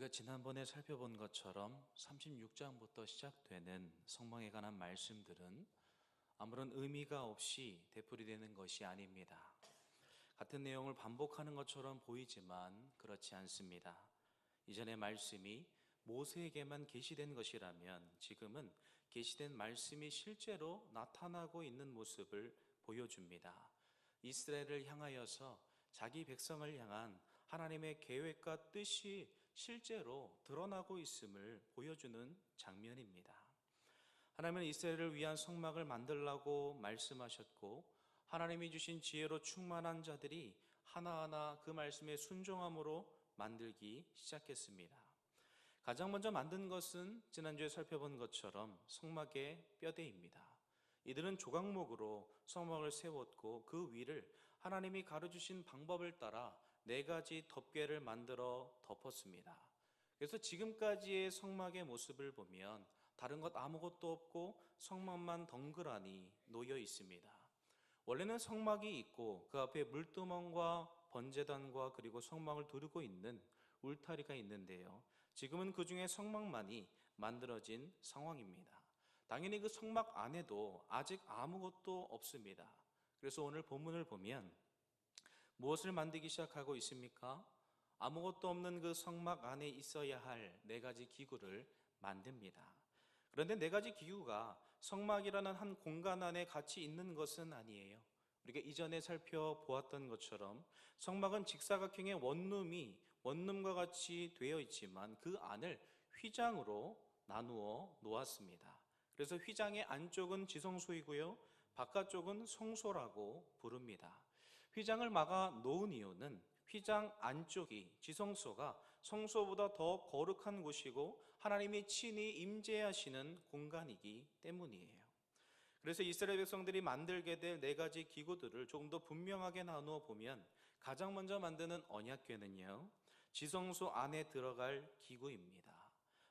우리가 지난번에 살펴본 것처럼 36장부터 시작되는 성막에 관한 말씀들은 아무런 의미가 없이 되풀이되는 것이 아닙니다. 같은 내용을 반복하는 것처럼 보이지만 그렇지 않습니다. 이전의 말씀이 모세에게만 계시된 것이라면 지금은 계시된 말씀이 실제로 나타나고 있는 모습을 보여줍니다. 이스라엘을 향하여서 자기 백성을 향한 하나님의 계획과 뜻이 실제로 드러나고 있음을 보여주는 장면입니다. 하나님은 이스라엘을 위한 성막을 만들라고 말씀하셨고, 하나님이 주신 지혜로 충만한 자들이 하나하나 그 말씀에 순종함으로 만들기 시작했습니다. 가장 먼저 만든 것은 지난주에 살펴본 것처럼 성막의 뼈대입니다. 이들은 조각목으로 성막을 세웠고 그 위를 하나님이 가르쳐주신 방법을 따라 4가지 덮개를 만들어 덮었습니다. 그래서 지금까지의 성막의 모습을 보면 다른 것 아무것도 없고 성막만 덩그러니 놓여 있습니다. 원래는 성막이 있고 그 앞에 물두멍과 번제단과 그리고 성막을 두르고 있는 울타리가 있는데요, 지금은 그 중에 성막만이 만들어진 상황입니다. 당연히 그 성막 안에도 아직 아무것도 없습니다. 그래서 오늘 본문을 보면 무엇을 만들기 시작하고 있습니까? 아무것도 없는 그 성막 안에 있어야 할 4가지 기구를 만듭니다. 그런데 4가지 기구가 성막이라는 한 공간 안에 같이 있는 것은 아니에요. 우리가 이전에 살펴보았던 것처럼 성막은 직사각형의 원룸과 같이 되어 있지만 그 안을 휘장으로 나누어 놓았습니다. 그래서 휘장의 안쪽은 지성소이고요, 바깥쪽은 성소라고 부릅니다. 휘장을 막아 놓은 이유는 휘장 안쪽이, 지성소가 성소보다 더 거룩한 곳이고 하나님이 친히 임재하시는 공간이기 때문이에요. 그래서 이스라엘 백성들이 만들게 될 4가지 기구들을 조금 더 분명하게 나누어 보면, 가장 먼저 만드는 언약궤는요, 지성소 안에 들어갈 기구입니다.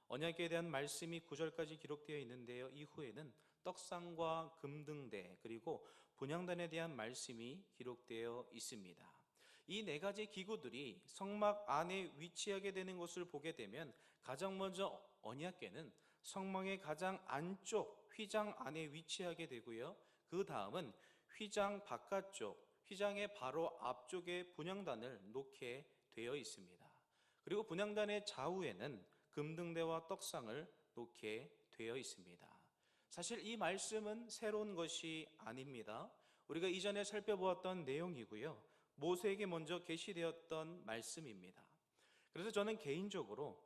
언약궤에 대한 말씀이 9절까지 기록되어 있는데요, 이후에는 떡상과 금등대 그리고 분향단에 대한 말씀이 기록되어 있습니다. 이 4가지 기구들이 성막 안에 위치하게 되는 것을 보게 되면 가장 먼저 언약궤는 성막의 가장 안쪽 휘장 안에 위치하게 되고요, 그 다음은 휘장 바깥쪽, 휘장의 바로 앞쪽에 분향단을 놓게 되어 있습니다. 그리고 분향단의 좌우에는 금등대와 떡상을 놓게 되어 있습니다. 사실 이 말씀은 새로운 것이 아닙니다. 우리가 이전에 살펴보았던 내용이고요, 모세에게 먼저 계시되었던 말씀입니다. 그래서 저는 개인적으로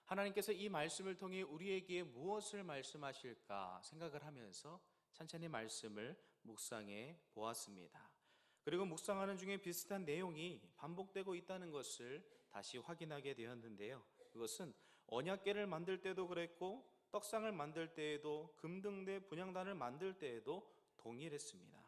하나님께서 이 말씀을 통해 우리에게 무엇을 말씀하실까 생각을 하면서 천천히 말씀을 묵상해 보았습니다. 그리고 묵상하는 중에 비슷한 내용이 반복되고 있다는 것을 다시 확인하게 되었는데요, 그것은 언약궤를 만들 때도 그랬고 떡상을 만들 때에도 금등대 분향단을 만들 때에도 동일했습니다.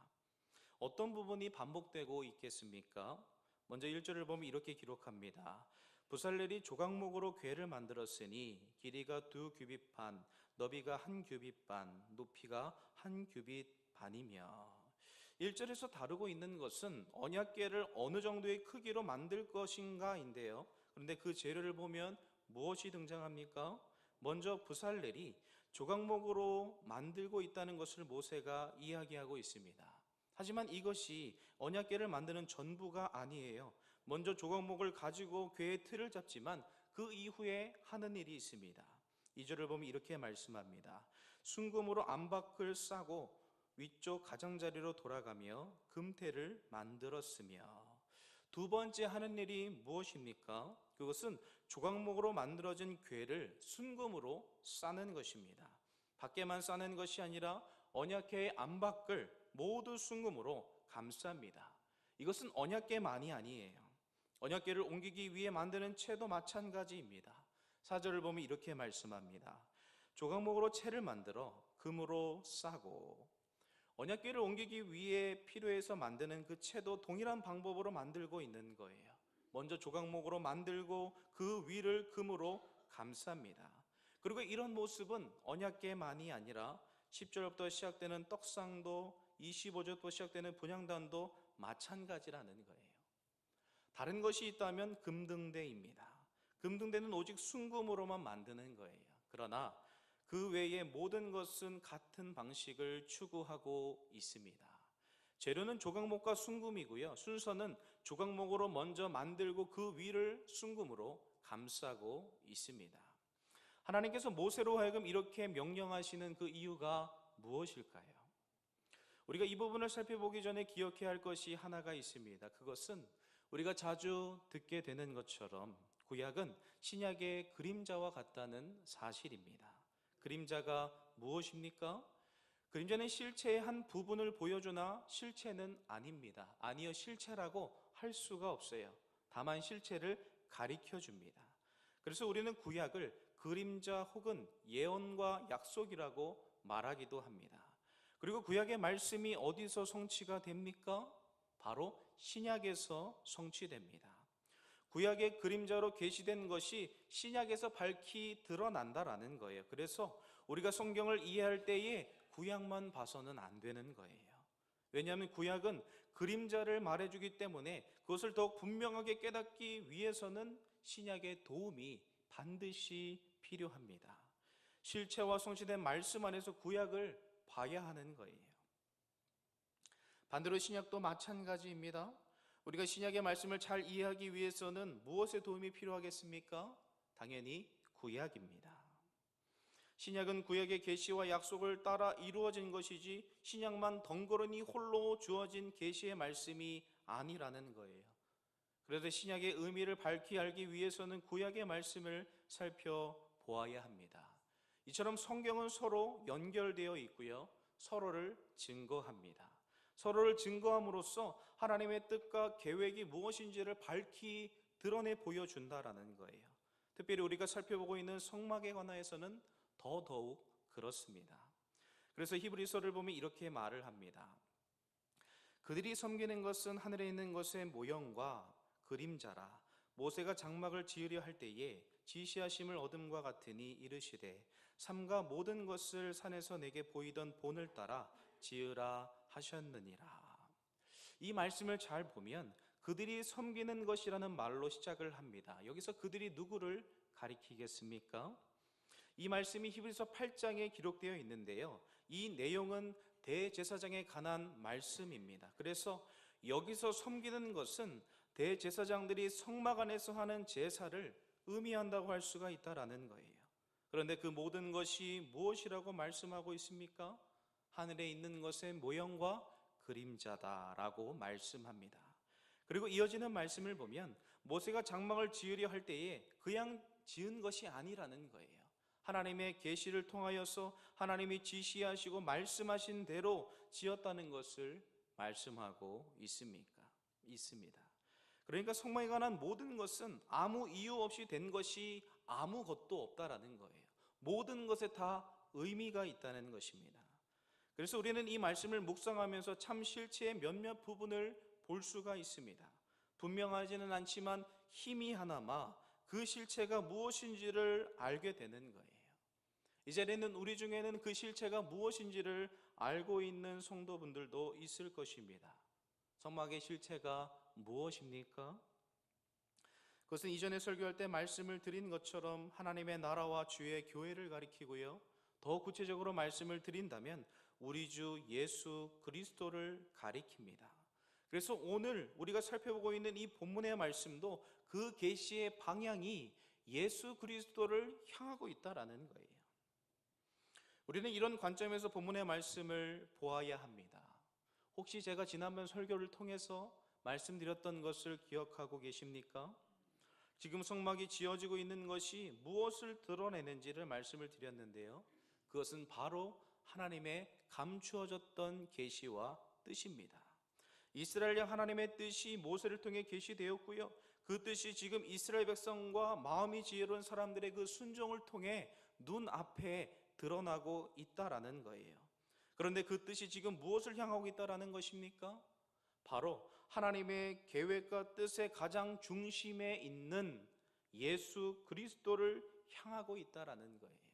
어떤 부분이 반복되고 있겠습니까? 먼저 1절을 보면 이렇게 기록합니다. 부살렐이 조각목으로 궤를 만들었으니 길이가 2규빗 반, 너비가 1규빗 반, 높이가 1규빗 반이며. 1절에서 다루고 있는 것은 언약궤를 어느 정도의 크기로 만들 것인가인데요, 그런데 그 재료를 보면 무엇이 등장합니까? 먼저 부살렐이 조각목으로 만들고 있다는 것을 모세가 이야기하고 있습니다. 하지만 이것이 언약궤를 만드는 전부가 아니에요. 먼저 조각목을 가지고 궤의 틀을 잡지만 그 이후에 하는 일이 있습니다. 2절을 보면 이렇게 말씀합니다. 순금으로 안팎을 싸고 위쪽 가장자리로 돌아가며 금태를 만들었으며. 2번째 하는 일이 무엇입니까? 그것은 조각목으로 만들어진 궤를 순금으로 싸는 것입니다. 밖에만 싸는 것이 아니라 언약궤의 안팎을 모두 순금으로 감쌉니다. 이것은 언약궤만이 아니에요. 언약궤를 옮기기 위해 만드는 채도 마찬가지입니다. 4절을 보면 이렇게 말씀합니다. 조각목으로 채를 만들어 금으로 싸고. 언약궤를 옮기기 위해 필요해서 만드는 그 채도 동일한 방법으로 만들고 있는 거예요. 먼저 조각목으로 만들고 그 위를 금으로 감쌉니다. 그리고 이런 모습은 언약궤만이 아니라 10절부터 시작되는 떡상도 25절부터 시작되는 분향단도 마찬가지라는 거예요. 다른 것이 있다면 금등대입니다. 금등대는 오직 순금으로만 만드는 거예요. 그러나 그 외의 모든 것은 같은 방식을 추구하고 있습니다. 재료는 조각목과 순금이고요. 순서는 조각목으로 먼저 만들고 그 위를 순금으로 감싸고 있습니다. 하나님께서 모세로 하여금 이렇게 명령하시는 그 이유가 무엇일까요? 우리가 이 부분을 살펴보기 전에 기억해야 할 것이 하나가 있습니다. 그것은 우리가 자주 듣게 되는 것처럼 구약은 신약의 그림자와 같다는 사실입니다. 그림자가 무엇입니까? 그림자는 실체의 한 부분을 보여주나 실체는 아닙니다. 아니요, 실체라고 할 수가 없어요. 다만 실체를 가리켜 줍니다. 그래서 우리는 구약을 그림자 혹은 예언과 약속이라고 말하기도 합니다. 그리고 구약의 말씀이 어디서 성취가 됩니까? 바로 신약에서 성취됩니다. 구약의 그림자로 계시된 것이 신약에서 밝히 드러난다라는 거예요. 그래서 우리가 성경을 이해할 때에 구약만 봐서는 안 되는 거예요. 왜냐하면 구약은 그림자를 말해주기 때문에 그것을 더욱 분명하게 깨닫기 위해서는 신약의 도움이 반드시 필요합니다. 실체와 성취된 말씀 안에서 구약을 봐야 하는 거예요. 반대로 신약도 마찬가지입니다. 우리가 신약의 말씀을 잘 이해하기 위해서는 무엇의 도움이 필요하겠습니까? 당연히 구약입니다. 신약은 구약의 계시와 약속을 따라 이루어진 것이지 신약만 덩그러니 홀로 주어진 계시의 말씀이 아니라는 거예요. 그래서 신약의 의미를 밝히 알기 위해서는 구약의 말씀을 살펴보아야 합니다. 이처럼 성경은 서로 연결되어 있고요. 서로를 증거합니다. 서로를 증거함으로써 하나님의 뜻과 계획이 무엇인지를 밝히 드러내 보여준다라는 거예요. 특별히 우리가 살펴보고 있는 성막에 관하여서는 더더욱 그렇습니다. 그래서 히브리서를 보면 이렇게 말을 합니다. 그들이 섬기는 것은 하늘에 있는 것의 모형과 그림자라. 모세가 장막을 지으려 할 때에 지시하심을 얻음과 같으니 이르시되 삼가 모든 것을 산에서 내게 보이던 본을 따라 지으라 하셨느니라. 이 말씀을 잘 보면 그들이 섬기는 것이라는 말로 시작을 합니다. 여기서 그들이 누구를 가리키겠습니까? 이 말씀이 히브리서 8장에 기록되어 있는데요. 이 내용은 대제사장에 관한 말씀입니다. 그래서 여기서 섬기는 것은 대제사장들이 성막 안에서 하는 제사를 의미한다고 할 수가 있다라는 거예요. 그런데 그 모든 것이 무엇이라고 말씀하고 있습니까? 하늘에 있는 것의 모형과 그림자다라고 말씀합니다. 그리고 이어지는 말씀을 보면 모세가 장막을 지으려 할 때에 그냥 지은 것이 아니라는 거예요. 하나님의 계시를 통하여서 하나님이 지시하시고 말씀하신 대로 지었다는 것을 말씀하고 있습니다. 그러니까 성막에 관한 모든 것은 아무 이유 없이 된 것이 아무것도 없다라는 거예요. 모든 것에 다 의미가 있다는 것입니다. 그래서 우리는 이 말씀을 묵상하면서 참 실체의 몇몇 부분을 볼 수가 있습니다. 분명하지는 않지만 희미하나마 그 실체가 무엇인지를 알게 되는 거예요. 이 자리에는 우리 중에는 그 실체가 무엇인지를 알고 있는 성도분들도 있을 것입니다. 성막의 실체가 무엇입니까? 그것은 이전에 설교할 때 말씀을 드린 것처럼 하나님의 나라와 주의 교회를 가리키고요. 더 구체적으로 말씀을 드린다면 우리 주 예수 그리스도를 가리킵니다. 그래서 오늘 우리가 살펴보고 있는 이 본문의 말씀도 그 계시의 방향이 예수 그리스도를 향하고 있다라는 거예요. 우리는 이런 관점에서 본문의 말씀을 보아야 합니다. 혹시 제가 지난번 설교를 통해서 말씀드렸던 것을 기억하고 계십니까? 지금 성막이 지어지고 있는 것이 무엇을 드러내는지를 말씀을 드렸는데요. 그것은 바로 하나님의 감추어졌던 계시와 뜻입니다. 이스라엘의 하나님의 뜻이 모세를 통해 계시되었고요. 그 뜻이 지금 이스라엘 백성과 마음이 지혜로운 사람들의 그 순종을 통해 눈앞에 드러나고 있다라는 거예요. 그런데 그 뜻이 지금 무엇을 향하고 있다라는 것입니까? 바로 하나님의 계획과 뜻의 가장 중심에 있는 예수 그리스도를 향하고 있다라는 거예요.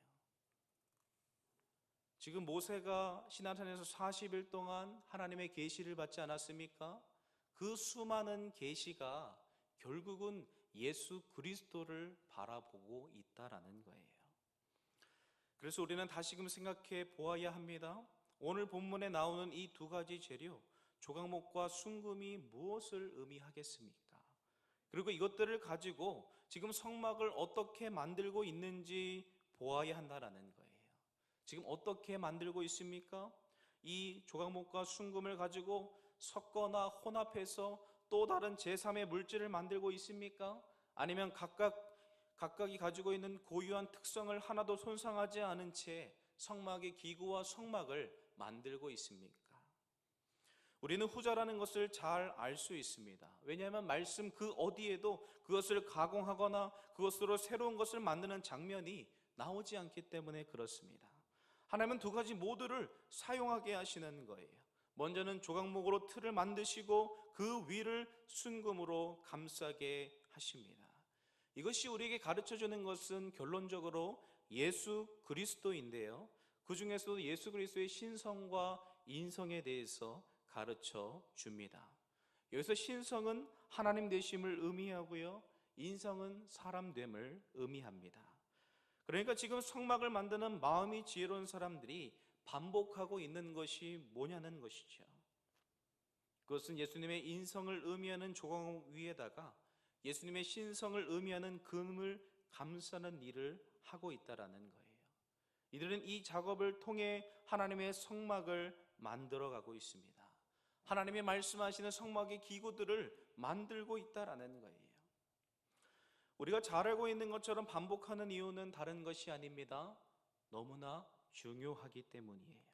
지금 모세가 시내산에서 40일 동안 하나님의 계시를 받지 않았습니까? 그 수많은 계시가 결국은 예수 그리스도를 바라보고 있다라는 거예요. 그래서 우리는 다시금 생각해 보아야 합니다. 오늘 본문에 나오는 이 두 가지 재료, 조각목과 순금이 무엇을 의미하겠습니까? 그리고 이것들을 가지고 지금 성막을 어떻게 만들고 있는지 보아야 한다라는 거예요. 지금 어떻게 만들고 있습니까? 이 조각목과 순금을 가지고 섞거나 혼합해서 또 다른 제3의 물질을 만들고 있습니까? 아니면 각각이 가지고 있는 고유한 특성을 하나도 손상하지 않은 채 성막의 기구와 성막을 만들고 있습니까? 우리는 후자라는 것을 잘 알 수 있습니다. 왜냐하면 말씀 그 어디에도 그것을 가공하거나 그것으로 새로운 것을 만드는 장면이 나오지 않기 때문에 그렇습니다. 하나님은 두 가지 모두를 사용하게 하시는 거예요. 먼저는 조각목으로 틀을 만드시고 그 위를 순금으로 감싸게 하십니다. 이것이 우리에게 가르쳐주는 것은 결론적으로 예수 그리스도인데요, 그 중에서도 예수 그리스도의 신성과 인성에 대해서 가르쳐 줍니다. 여기서 신성은 하나님 되심을 의미하고요, 인성은 사람 됨을 의미합니다. 그러니까 지금 성막을 만드는 마음이 지혜로운 사람들이 반복하고 있는 것이 뭐냐는 것이죠. 그것은 예수님의 인성을 의미하는 조각 위에다가 예수님의 신성을 의미하는 금을 감싸는 일을 하고 있다라는 거예요. 이들은 이 작업을 통해 하나님의 성막을 만들어가고 있습니다. 하나님의 말씀하시는 성막의 기구들을 만들고 있다라는 거예요. 우리가 잘 알고 있는 것처럼 반복하는 이유는 다른 것이 아닙니다. 너무나 중요하기 때문이에요.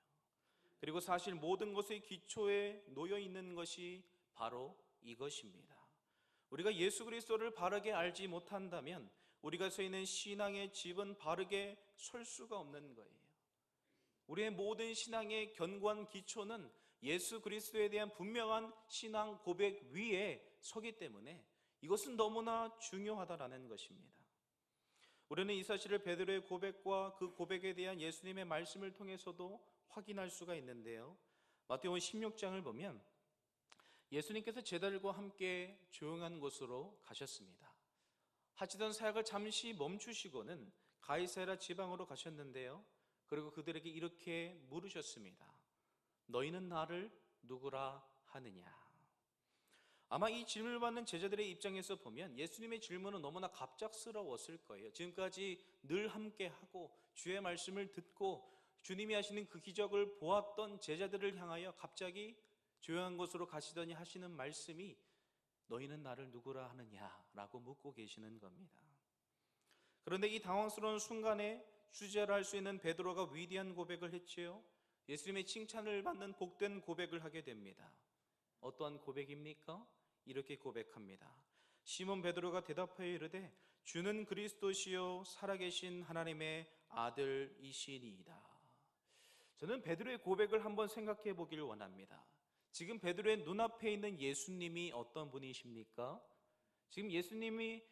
그리고 사실 모든 것의 기초에 놓여 있는 것이 바로 이것입니다. 우리가 예수 그리스도를 바르게 알지 못한다면 우리가 서 있는 신앙의 집은 바르게 설 수가 없는 거예요. 우리의 모든 신앙의 견고한 기초는 예수 그리스도에 대한 분명한 신앙 고백 위에 서기 때문에 이것은 너무나 중요하다라는 것입니다. 우리는 이 사실을 베드로의 고백과 그 고백에 대한 예수님의 말씀을 통해서도 확인할 수가 있는데요, 마태복음 16장을 보면 예수님께서 제자들과 함께 조용한 곳으로 가셨습니다. 하시던 사역을 잠시 멈추시고는 가이사랴 지방으로 가셨는데요, 그리고 그들에게 이렇게 물으셨습니다. 너희는 나를 누구라 하느냐? 아마 이 질문을 받는 제자들의 입장에서 보면 예수님의 질문은 너무나 갑작스러웠을 거예요. 지금까지 늘 함께하고 주의 말씀을 듣고 주님이 하시는 그 기적을 보았던 제자들을 향하여 갑자기 조용한 곳으로 가시더니 하시는 말씀이 너희는 나를 누구라 하느냐라고 묻고 계시는 겁니다. 그런데 이 당황스러운 순간에 주제를 할 수 있는 베드로가 위대한 고백을 했지요. 예수님의 칭찬을 받는 복된 고백을 하게 됩니다. 어떠한 고백입니까? 이렇게 고백합니다. 시몬 베드로가 대답하여 이르되 주는 그리스도시요 살아계신 하나님의 아들이시니이다. 저는 베드로의 고백을 한번 생각해 보기를 원합니다. 지금 베드로의 눈앞에 있는 예수님이 어떤 분이십니까? 지금 예수님이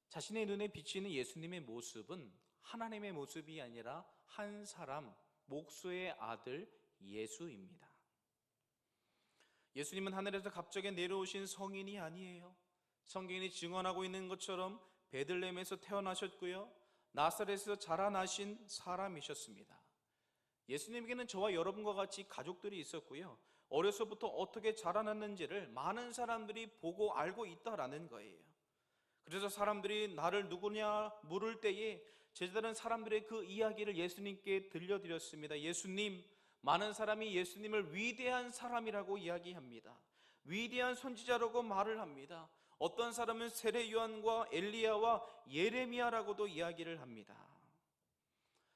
자신의 눈에 비치는 예수님의 모습은 하나님의 모습이 아니라 한 사람, 목수의 아들 예수입니다. 예수님은 하늘에서 갑자기 내려오신 성인이 아니에요. 성경이 증언하고 있는 것처럼 베들레헴에서 태어나셨고요, 나사렛에서 자라나신 사람이셨습니다. 예수님에게는 저와 여러분과 같이 가족들이 있었고요, 어려서부터 어떻게 자라났는지를 많은 사람들이 보고 알고 있다라는 거예요. 그래서 사람들이 나를 누구냐 물을 때에 제자들은 사람들의 그 이야기를 예수님께 들려드렸습니다. 예수님, 많은 사람이 예수님을 위대한 사람이라고 이야기합니다. 위대한 선지자라고 말을 합니다. 어떤 사람은 세례 요한과 엘리야와 예레미야라고도 이야기를 합니다.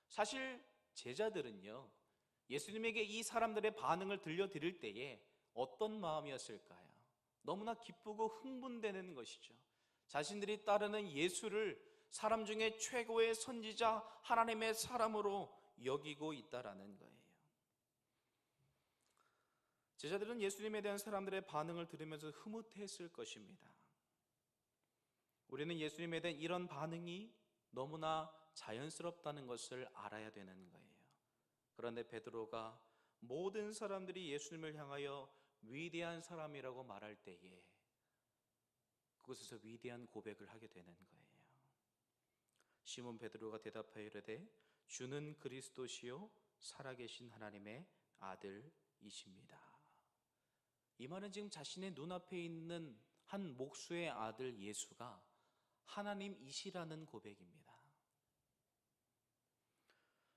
사실 제자들은요, 예수님에게 이 사람들의 반응을 들려드릴 때에 어떤 마음이었을까요? 너무나 기쁘고 흥분되는 것이죠. 자신들이 따르는 예수를 사람 중에 최고의 선지자, 하나님의 사람으로 여기고 있다라는 거예요. 제자들은 예수님에 대한 사람들의 반응을 들으면서 흐뭇했을 것입니다. 우리는 예수님에 대한 이런 반응이 너무나 자연스럽다는 것을 알아야 되는 거예요. 그런데 베드로가 모든 사람들이 예수님을 향하여 위대한 사람이라고 말할 때에 그곳에서 위대한 고백을 하게 되는 거예요. 시몬 베드로가 대답하여 이르되 주는 그리스도시요 살아계신 하나님의 아들이십니다. 이 말은 지금 자신의 눈앞에 있는 한 목수의 아들 예수가 하나님이시라는 고백입니다.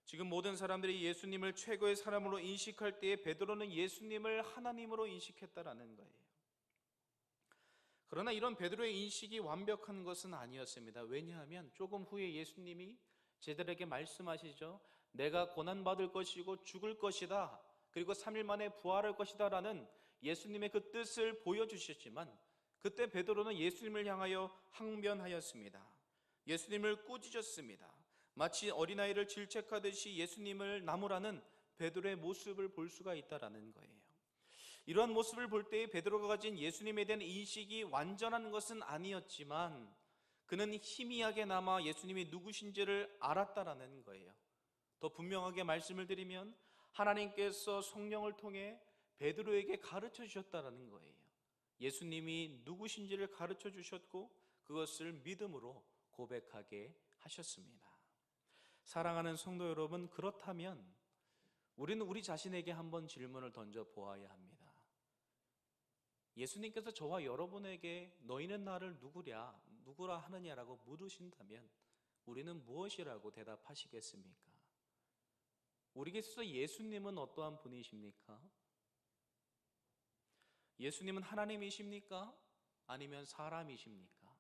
지금 모든 사람들이 예수님을 최고의 사람으로 인식할 때에 베드로는 예수님을 하나님으로 인식했다라는 거예요. 그러나 이런 베드로의 인식이 완벽한 것은 아니었습니다. 왜냐하면 조금 후에 예수님이 제자들에게 말씀하시죠. 내가 고난받을 것이고 죽을 것이다. 그리고 3일 만에 부활할 것이다 라는 예수님의 그 뜻을 보여주셨지만 그때 베드로는 예수님을 향하여 항변하였습니다. 예수님을 꾸짖었습니다. 마치 어린아이를 질책하듯이 예수님을 나무라는 베드로의 모습을 볼 수가 있다라는 거예요. 이러한 모습을 볼 때에 베드로가 가진 예수님에 대한 인식이 완전한 것은 아니었지만 그는 희미하게 남아 예수님이 누구신지를 알았다라는 거예요. 더 분명하게 말씀을 드리면 하나님께서 성령을 통해 베드로에게 가르쳐 주셨다라는 거예요. 예수님이 누구신지를 가르쳐 주셨고 그것을 믿음으로 고백하게 하셨습니다. 사랑하는 성도 여러분, 그렇다면 우리는 우리 자신에게 한번 질문을 던져 보아야 합니다. 예수님께서 저와 여러분에게 너희는 나를 누구라 하느냐라고 물으신다면 우리는 무엇이라고 대답하시겠습니까? 우리에게 있어서 예수님은 어떠한 분이십니까? 예수님은 하나님이십니까? 아니면 사람이십니까?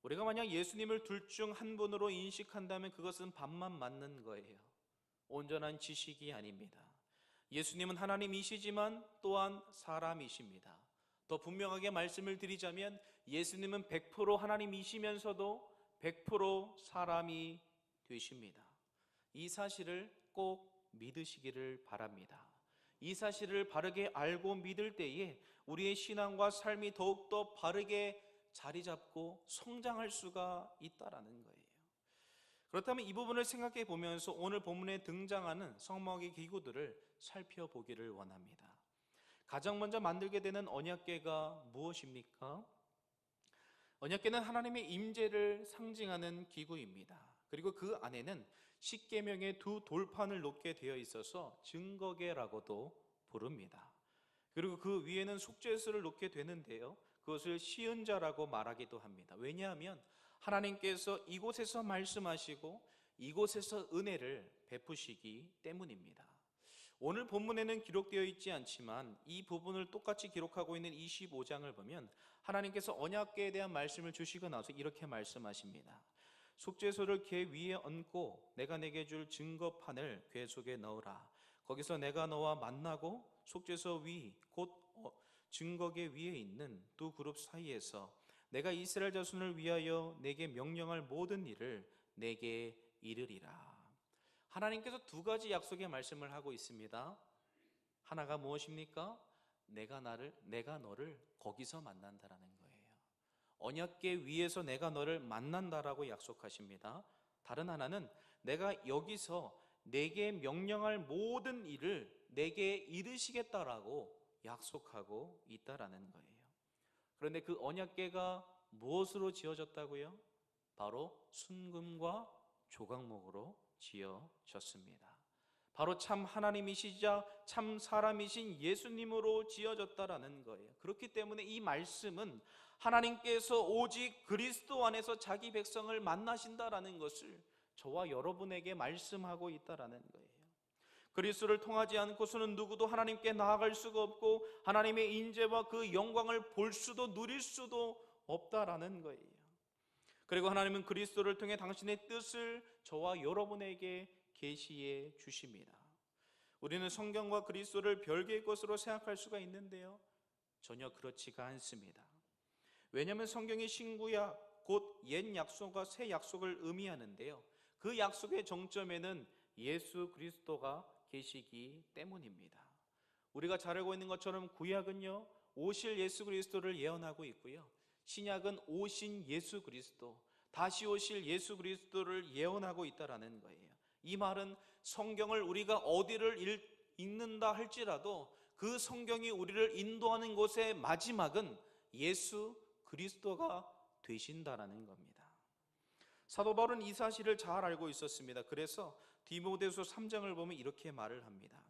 우리가 만약 예수님을 둘 중 한 분으로 인식한다면 그것은 반만 맞는 거예요. 온전한 지식이 아닙니다. 예수님은 하나님이시지만 또한 사람이십니다. 더 분명하게 말씀을 드리자면 예수님은 100% 하나님이시면서도 100% 사람이 되십니다. 이 사실을 꼭 믿으시기를 바랍니다. 이 사실을 바르게 알고 믿을 때에 우리의 신앙과 삶이 더욱더 바르게 자리 잡고 성장할 수가 있다라는 거예요. 그렇다면 이 부분을 생각해 보면서 오늘 본문에 등장하는 성막의 기구들을 살펴보기를 원합니다. 가장 먼저 만들게 되는 언약궤가 무엇입니까? 언약궤는 하나님의 임재를 상징하는 기구입니다. 그리고 그 안에는 십계명의 두 돌판을 놓게 되어 있어서 증거궤라고도 부릅니다. 그리고 그 위에는 속죄소를 놓게 되는데요, 그것을 시은자라고 말하기도 합니다. 왜냐하면 하나님께서 이곳에서 말씀하시고 이곳에서 은혜를 베푸시기 때문입니다. 오늘 본문에는 기록되어 있지 않지만 이 부분을 똑같이 기록하고 있는 25장을 보면 하나님께서 언약궤에 대한 말씀을 주시고 나서 이렇게 말씀하십니다. 속죄소를 궤 위에 얹고 내가 내게 줄 증거판을 궤 속에 넣으라. 거기서 내가 너와 만나고 속죄소 위 곧 증거궤 위에 있는 두 그룹 사이에서 내가 이스라엘 자손을 위하여 내게 명령할 모든 일을 내게 이르리라. 하나님께서 두 가지 약속의 말씀을 하고 있습니다. 하나가 무엇입니까? 내가 너를 거기서 만난다라는 거예요. 언약궤 위에서 내가 너를 만난다라고 약속하십니다. 다른 하나는 내가 여기서 내게 명령할 모든 일을 내게 이르시겠다라고 약속하고 있다라는 거예요. 그런데 그 언약궤가 무엇으로 지어졌다고요? 바로 순금과 조각목으로 지어졌습니다. 바로 참 하나님이시자 참 사람이신 예수님으로 지어졌다라는 거예요. 그렇기 때문에 이 말씀은 하나님께서 오직 그리스도 안에서 자기 백성을 만나신다라는 것을 저와 여러분에게 말씀하고 있다라는 거예요. 그리스도를 통하지 않고서는 누구도 하나님께 나아갈 수가 없고 하나님의 인재와 그 영광을 볼 수도 누릴 수도 없다라는 거예요. 그리고 하나님은 그리스도를 통해 당신의 뜻을 저와 여러분에게 계시해 주십니다. 우리는 성경과 그리스도를 별개의 것으로 생각할 수가 있는데요, 전혀 그렇지가 않습니다. 왜냐하면 성경이 신구약 곧 옛 약속과 새 약속을 의미하는데요, 그 약속의 정점에는 예수 그리스도가 계시기 때문입니다. 우리가 잘 알고 있는 것처럼 구약은요 오실 예수 그리스도를 예언하고 있고요, 신약은 오신 예수 그리스도, 다시 오실 예수 그리스도를 예언하고 있다라는 거예요. 이 말은 성경을 우리가 어디를 읽는다 할지라도 그 성경이 우리를 인도하는 곳의 마지막은 예수 그리스도가 되신다라는 겁니다. 사도 바울은 이 사실을 잘 알고 있었습니다. 그래서 디모데후서 3장을 보면 이렇게 말을 합니다.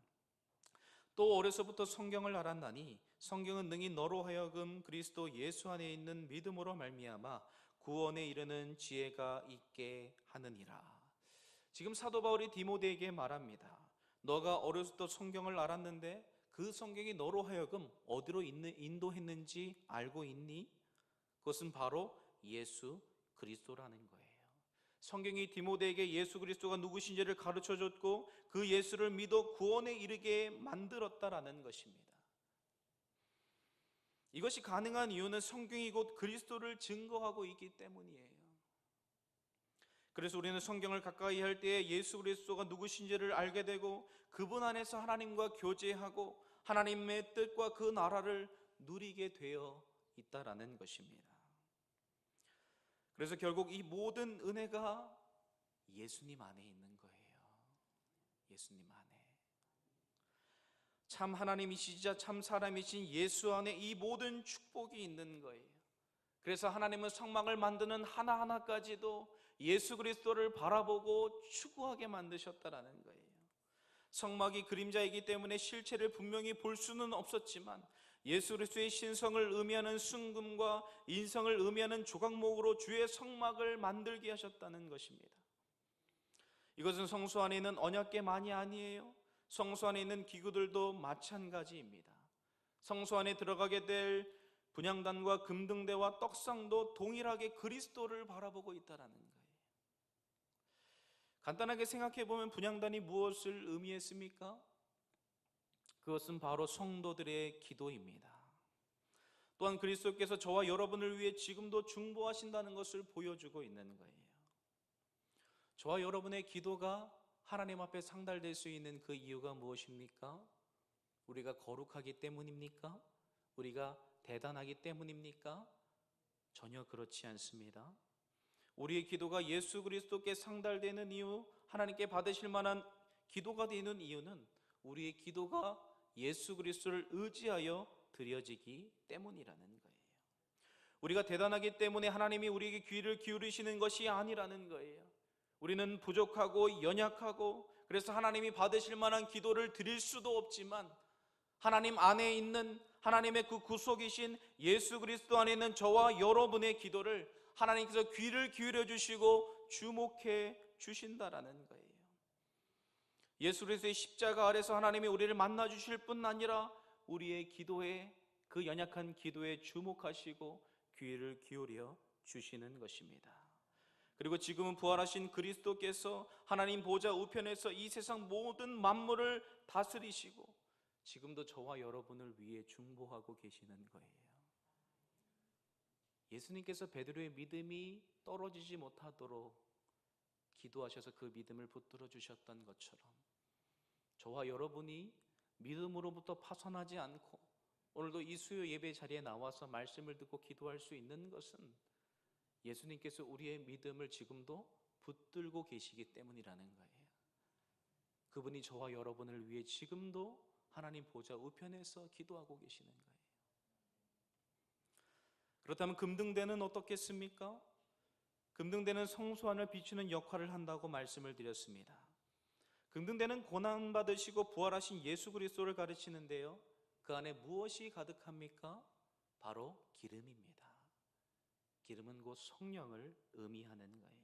또 어려서부터 성경을 알았나니 성경은 능히 너로 하여금 그리스도 예수 안에 있는 믿음으로 말미암아 구원에 이르는 지혜가 있게 하느니라. 지금 사도 바울이 디모데에게 말합니다. 너가 어려서부터 성경을 알았는데 그 성경이 너로 하여금 어디로 인도했는지 알고 있니? 그것은 바로 예수 그리스도라는 거예요. 성경이 디모데에게 예수 그리스도가 누구신지를 가르쳐줬고 그 예수를 믿어 구원에 이르게 만들었다라는 것입니다. 이것이 가능한 이유는 성경이 곧 그리스도를 증거하고 있기 때문이에요. 그래서 우리는 성경을 가까이 할 때에 예수 그리스도가 누구신지를 알게 되고 그분 안에서 하나님과 교제하고 하나님의 뜻과 그 나라를 누리게 되어 있다라는 것입니다. 그래서 결국 이 모든 은혜가 예수님 안에 있는 거예요. 예수님 안에. 참 하나님이시자 참 사람이신 예수 안에 이 모든 축복이 있는 거예요. 그래서 하나님은 성막을 만드는 하나하나까지도 예수 그리스도를 바라보고 추구하게 만드셨다라는 거예요. 성막이 그림자이기 때문에 실체를 분명히 볼 수는 없었지만 예수 그리스도의 신성을 의미하는 순금과 인성을 의미하는 조각목으로 주의 성막을 만들게 하셨다는 것입니다. 이것은 성소 안에 있는 언약궤만이 아니에요. 성소 안에 있는 기구들도 마찬가지입니다. 성소 안에 들어가게 될 분향단과 금등대와 떡상도 동일하게 그리스도를 바라보고 있다는 거예요. 간단하게 생각해 보면 분향단이 무엇을 의미했습니까? 그것은 바로 성도들의 기도입니다. 또한 그리스도께서 저와 여러분을 위해 지금도 중보하신다는 것을 보여주고 있는 거예요. 저와 여러분의 기도가 하나님 앞에 상달될 수 있는 그 이유가 무엇입니까? 우리가 거룩하기 때문입니까? 우리가 대단하기 때문입니까? 전혀 그렇지 않습니다. 우리의 기도가 예수 그리스도께 상달되는 이유, 하나님께 받으실 만한 기도가 되는 이유는 우리의 기도가 예수 그리스도를 의지하여 드려지기 때문이라는 거예요. 우리가 대단하기 때문에 하나님이 우리에게 귀를 기울이시는 것이 아니라는 거예요. 우리는 부족하고 연약하고 그래서 하나님이 받으실 만한 기도를 드릴 수도 없지만 하나님 안에 있는 하나님의 그 구속이신 예수 그리스도 안에 있는 저와 여러분의 기도를 하나님께서 귀를 기울여 주시고 주목해 주신다라는 거예요. 예수 그리스도의 십자가 아래서 하나님이 우리를 만나 주실 뿐 아니라 우리의 기도에 그 연약한 기도에 주목하시고 귀를 기울여 주시는 것입니다. 그리고 지금은 부활하신 그리스도께서 하나님 보좌 우편에서 이 세상 모든 만물을 다스리시고 지금도 저와 여러분을 위해 중보하고 계시는 거예요. 예수님께서 베드로의 믿음이 떨어지지 못하도록 기도하셔서 그 믿음을 붙들어 주셨던 것처럼 저와 여러분이 믿음으로부터 파산하지 않고 오늘도 이 수요 예배 자리에 나와서 말씀을 듣고 기도할 수 있는 것은 예수님께서 우리의 믿음을 지금도 붙들고 계시기 때문이라는 거예요. 그분이 저와 여러분을 위해 지금도 하나님 보좌 우편에서 기도하고 계시는 거예요. 그렇다면 금등대는 어떻겠습니까? 금등대는 성소 안을 비추는 역할을 한다고 말씀을 드렸습니다. 금등대는 고난받으시고 부활하신 예수 그리스도를 가르치는데요, 그 안에 무엇이 가득합니까? 바로 기름입니다. 기름은 곧 성령을 의미하는 거예요.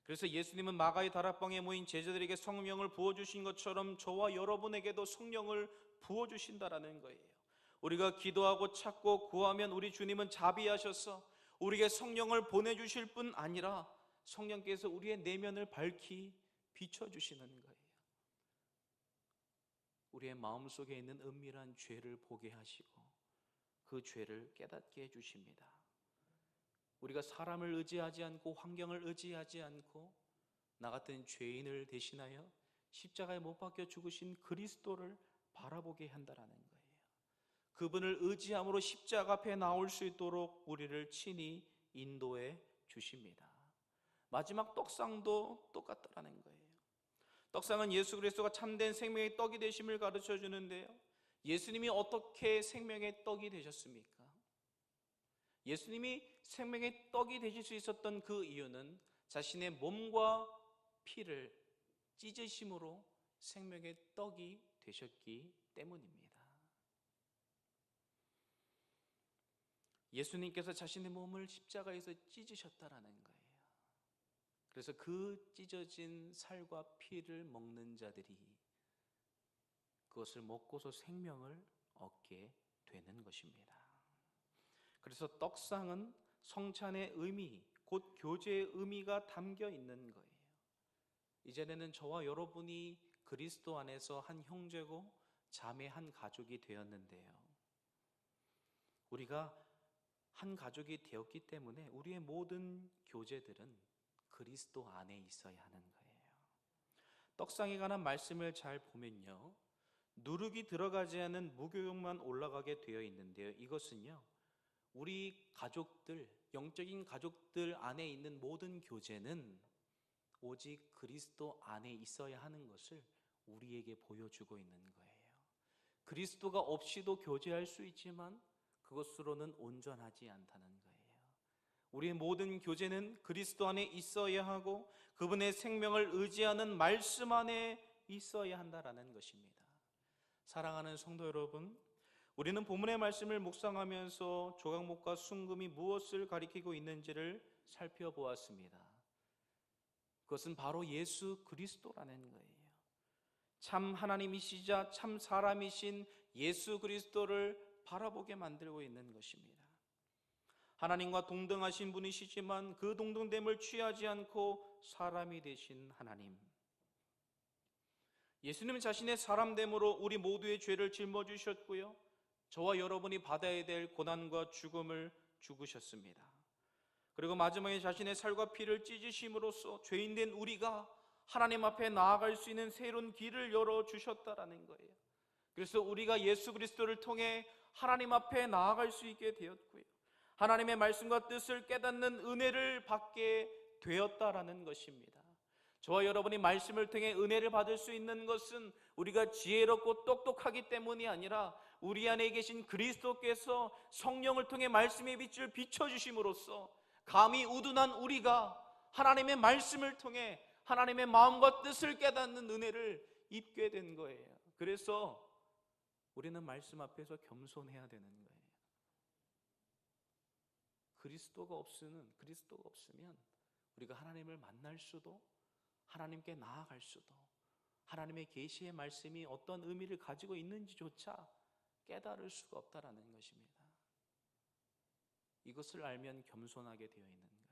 그래서 예수님은 마가의 다락방에 모인 제자들에게 성령을 부어주신 것처럼 저와 여러분에게도 성령을 부어주신다라는 거예요. 우리가 기도하고 찾고 구하면 우리 주님은 자비하셔서 우리에게 성령을 보내주실 뿐 아니라 성령께서 우리의 내면을 밝히 비춰주시는 거예요. 우리의 마음속에 있는 은밀한 죄를 보게 하시고 그 죄를 깨닫게 해주십니다. 우리가 사람을 의지하지 않고 환경을 의지하지 않고 나 같은 죄인을 대신하여 십자가에 못 박혀 죽으신 그리스도를 바라보게 한다라는 거예요. 그분을 의지함으로 십자가 앞에 나올 수 있도록 우리를 친히 인도해 주십니다. 마지막 떡상도 똑같다라는 거예요. 떡상은 예수 그리스도가 참된 생명의 떡이 되심을 가르쳐 주는데요, 예수님이 어떻게 생명의 떡이 되셨습니까? 예수님이 생명의 떡이 되실 수 있었던 그 이유는 자신의 몸과 피를 찢으심으로 생명의 떡이 되셨기 때문입니다. 예수님께서 자신의 몸을 십자가에서 찢으셨다라는 거예요. 그래서 그 찢어진 살과 피를 먹는 자들이 그것을 먹고서 생명을 얻게 되는 것입니다. 그래서 떡상은 성찬의 의미, 곧 교제의 의미가 담겨 있는 거예요. 이전에는 저와 여러분이 그리스도 안에서 한 형제고 자매 한 가족이 되었는데요. 우리가 한 가족이 되었기 때문에 우리의 모든 교제들은 그리스도 안에 있어야 하는 거예요. 떡상에 관한 말씀을 잘 보면요, 누룩이 들어가지 않은 무교육만 올라가게 되어 있는데요, 이것은요 우리 가족들, 영적인 가족들 안에 있는 모든 교제는 오직 그리스도 안에 있어야 하는 것을 우리에게 보여주고 있는 거예요. 그리스도가 없이도 교제할 수 있지만 그것으로는 온전하지 않다는 거예요. 우리의 모든 교제는 그리스도 안에 있어야 하고 그분의 생명을 의지하는 말씀 안에 있어야 한다라는 것입니다. 사랑하는 성도 여러분, 우리는 본문의 말씀을 묵상하면서 조각목과 순금이 무엇을 가리키고 있는지를 살펴보았습니다. 그것은 바로 예수 그리스도라는 거예요. 참 하나님이시자 참 사람이신 예수 그리스도를 바라보게 만들고 있는 것입니다. 하나님과 동등하신 분이시지만 그 동등됨을 취하지 않고 사람이 되신 하나님, 예수님 자신의 사람됨으로 우리 모두의 죄를 짊어지셨고요, 저와 여러분이 받아야 될 고난과 죽음을 죽으셨습니다. 그리고 마지막에 자신의 살과 피를 찢으심으로써 죄인된 우리가 하나님 앞에 나아갈 수 있는 새로운 길을 열어주셨다라는 거예요. 그래서 우리가 예수 그리스도를 통해 하나님 앞에 나아갈 수 있게 되었고요, 하나님의 말씀과 뜻을 깨닫는 은혜를 받게 되었다라는 것입니다. 저와 여러분이 말씀을 통해 은혜를 받을 수 있는 것은 우리가 지혜롭고 똑똑하기 때문이 아니라 우리 안에 계신 그리스도께서 성령을 통해 말씀의 빛을 비춰주심으로써 감히 우둔한 우리가 하나님의 말씀을 통해 하나님의 마음과 뜻을 깨닫는 은혜를 입게 된 거예요. 그래서 우리는 말씀 앞에서 겸손해야 되는 거예요. 그리스도가 없으면 우리가 하나님을 만날 수도, 하나님께 나아갈 수도, 하나님의 계시의 말씀이 어떤 의미를 가지고 있는지조차 깨달을 수가 없다라는 것입니다. 이것을 알면 겸손하게 되어 있는 거예요.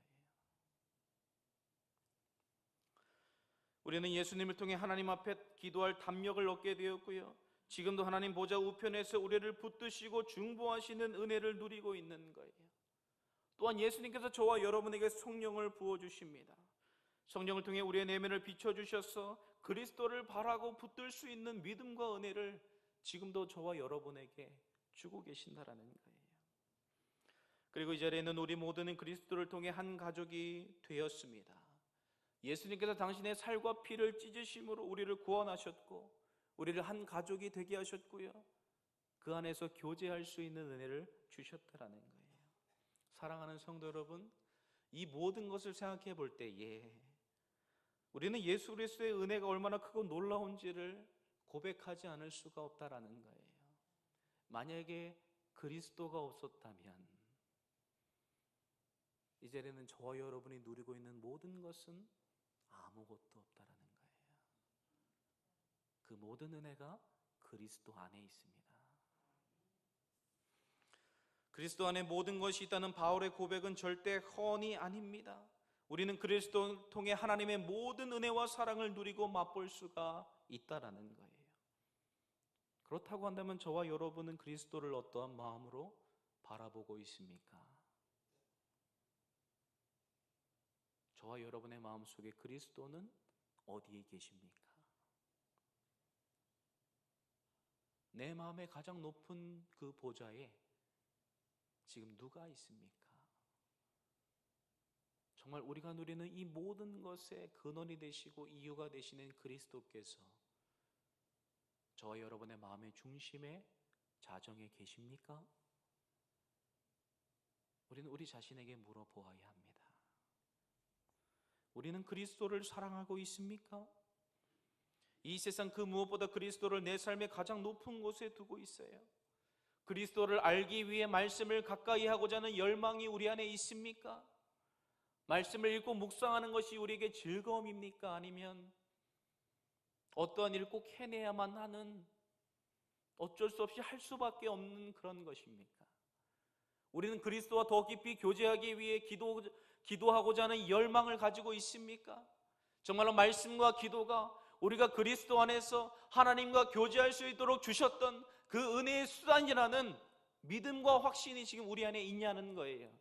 우리는 예수님을 통해 하나님 앞에 기도할 담력을 얻게 되었고요, 지금도 하나님 보좌 우편에서 우리를 붙드시고 중보하시는 은혜를 누리고 있는 거예요. 또한 예수님께서 저와 여러분에게 성령을 부어주십니다. 성령을 통해 우리의 내면을 비춰주셔서 그리스도를 바라고 붙들 수 있는 믿음과 은혜를 지금도 저와 여러분에게 주고 계신다라는 거예요. 그리고 이 자리에는 우리 모두는 그리스도를 통해 한 가족이 되었습니다. 예수님께서 당신의 살과 피를 찢으심으로 우리를 구원하셨고 우리를 한 가족이 되게 하셨고요, 그 안에서 교제할 수 있는 은혜를 주셨다라는 거예요. 사랑하는 성도 여러분, 이 모든 것을 생각해 볼 때에 우리는 예수 그리스도의 은혜가 얼마나 크고 놀라운지를 고백하지 않을 수가 없다라는 거예요. 만약에 그리스도가 없었다면 이제는 저와 여러분이 누리고 있는 모든 것은 아무것도 없다라는 거예요. 그 모든 은혜가 그리스도 안에 있습니다. 그리스도 안에 모든 것이 있다는 바울의 고백은 절대 허언이 아닙니다. 우리는 그리스도를 통해 하나님의 모든 은혜와 사랑을 누리고 맛볼 수가 있다라는 거예요. 그렇다고 한다면 저와 여러분은 그리스도를 어떠한 마음으로 바라보고 있습니까? 저와 여러분의 마음속에 그리스도는 어디에 계십니까? 내 마음의 가장 높은 그 보좌에 지금 누가 있습니까? 정말 우리가 누리는 이 모든 것의 근원이 되시고 이유가 되시는 그리스도께서 저와 여러분의 마음의 중심에 자정에 계십니까? 우리는 우리 자신에게 물어보아야 합니다. 우리는 그리스도를 사랑하고 있습니까? 이 세상 그 무엇보다 그리스도를 내 삶의 가장 높은 곳에 두고 있어요. 그리스도를 알기 위해 말씀을 가까이 하고자 하는 열망이 우리 안에 있습니까? 말씀을 읽고 묵상하는 것이 우리에게 즐거움입니까? 아니면 어떠한 일을 꼭 해내야만 하는, 어쩔 수 없이 할 수밖에 없는 그런 것입니까? 우리는 그리스도와 더 깊이 교제하기 위해 기도하고자 하는 열망을 가지고 있습니까? 정말로 말씀과 기도가 우리가 그리스도 안에서 하나님과 교제할 수 있도록 주셨던 그 은혜의 수단이라는 믿음과 확신이 지금 우리 안에 있냐는 거예요.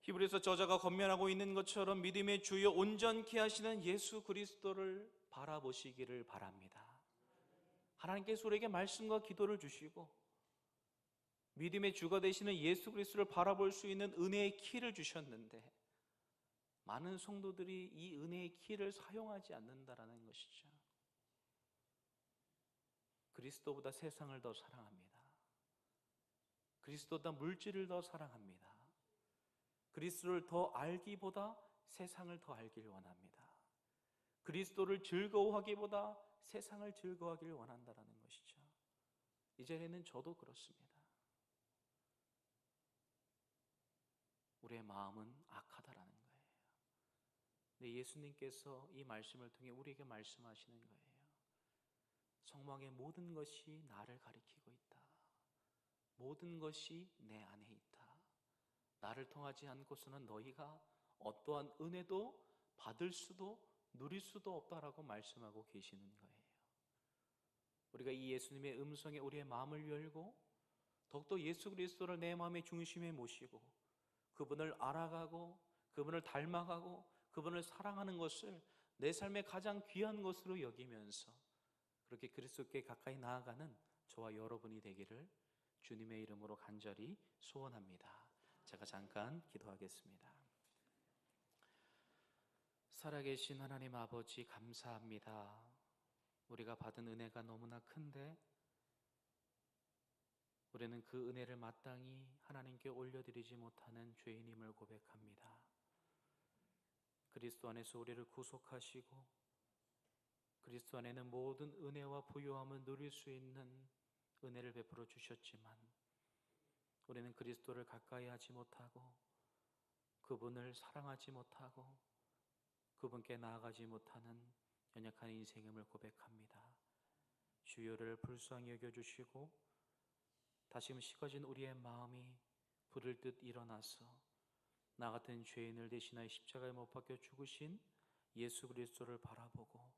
히브리서 저자가 권면하고 있는 것처럼 믿음의 주요 온전케 하시는 예수 그리스도를 바라보시기를 바랍니다. 하나님께서 우리에게 말씀과 기도를 주시고 믿음의 주가 되시는 예수 그리스도를 바라볼 수 있는 은혜의 키를 주셨는데 많은 성도들이 이 은혜의 키를 사용하지 않는다라는 것이죠. 그리스도보다 세상을 더 사랑합니다. 그리스도보다 물질을 더 사랑합니다. 그리스도를 더 알기보다 세상을 더 알길 원합니다. 그리스도를 즐거워하기보다 세상을 즐거워하기를 원한다는 것이죠. 이 자리에는 저도 그렇습니다. 우리의 마음은 악하다라는 거예요. 근데 예수님께서 이 말씀을 통해 우리에게 말씀하시는 거예요. 성막의 모든 것이 나를 가리키고 있다. 모든 것이 내 안에 있다. 나를 통하지 않고서는 너희가 어떠한 은혜도 받을 수도 누릴 수도 없다라고 말씀하고 계시는 거예요. 우리가 이 예수님의 음성에 우리의 마음을 열고 더욱더 예수 그리스도를 내 마음의 중심에 모시고 그분을 알아가고 그분을 닮아가고 그분을 사랑하는 것을 내 삶의 가장 귀한 것으로 여기면서 그렇게 그리스도께 가까이 나아가는 저와 여러분이 되기를 주님의 이름으로 간절히 소원합니다. 제가 잠깐 기도하겠습니다. 살아계신 하나님 아버지, 감사합니다. 우리가 받은 은혜가 너무나 큰데 우리는 그 은혜를 마땅히 하나님께 올려드리지 못하는 죄인임을 고백합니다. 그리스도 안에서 우리를 구속하시고 그리스도 안에는 모든 은혜와 부요함을 누릴 수 있는 은혜를 베풀어 주셨지만 우리는 그리스도를 가까이 하지 못하고 그분을 사랑하지 못하고 그분께 나아가지 못하는 연약한 인생임을 고백합니다. 주여를 불쌍히 여겨주시고 다시금 식어진 우리의 마음이 부를 듯 일어나서 나 같은 죄인을 대신하여 십자가에 못 박혀 죽으신 예수 그리스도를 바라보고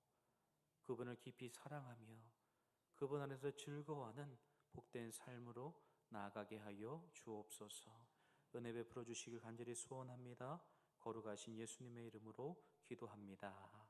그분을 깊이 사랑하며 그분 안에서 즐거워하는 복된 삶으로 나아가게 하여 주옵소서. 은혜 베풀어 주시길 간절히 소원합니다. 거룩하신 예수님의 이름으로 기도합니다.